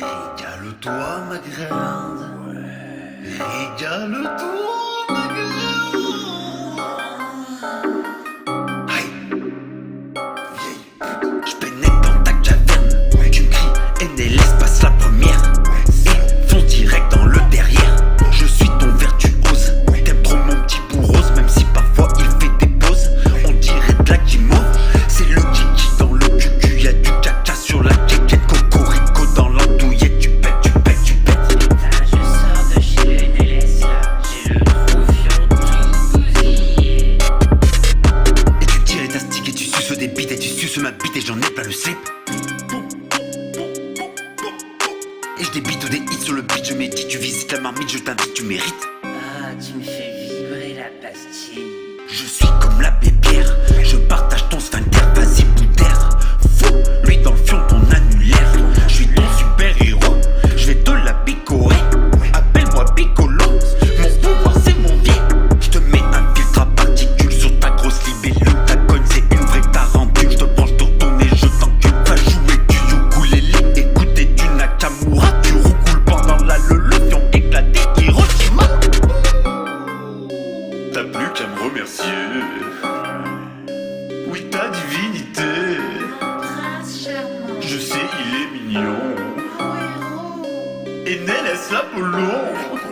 Régale-toi, ma grande. Régale-toi, ma grande. Aïe, vieille pute. J'pénètre dans ta caverne. Tu me cries, NLS passe la première. Et fonce direct dans le derrière. Je suis ton virtuose. T'aimes trop mon petit bourrose, même si parfois il fait des pauses. On dirait de la guimauve. C'est le kiki dans le cucu. Y'a du caca sur la kékette. Cocorico dans l'andouillette. Tu pètes, tu pètes, tu pètes. Putain, je sors de chez le NLS là. J'ai le troufion tout bousillé. Et tu tires élastique et tu suces des bites. Et tu suces ma bite et j'en ai plein le slip. Et je débite des hits sur le beat. Je médite, tu visites la marmite. Je t'invite, tu mérites. Ah, tu me fais vibrer la pastille. Je suis comme l'abbé Pierre, je partage ton sphincter, vas-y bout d'air. Fou, lui dans le fion ton annulaire. Je suis ton super héros, je vais te la picorer. Appelle-moi Piccolo, mon pouvoir c'est mon pied. Je te mets un filtre à particules sur ta grosse libellule. Ta cogne c'est une vraie tarentule, je te branche sur ton nez, je t'encule. Va jouer du ukulélé, écouter du Nakamura. Tu roucoules pendant la le fion éclaté Hiroshima. T'as plus qu'à me remercier. Oui, ta divinité. Prince charmant. Je sais, il est mignon. Mon héros. Et NLS l'Apollon.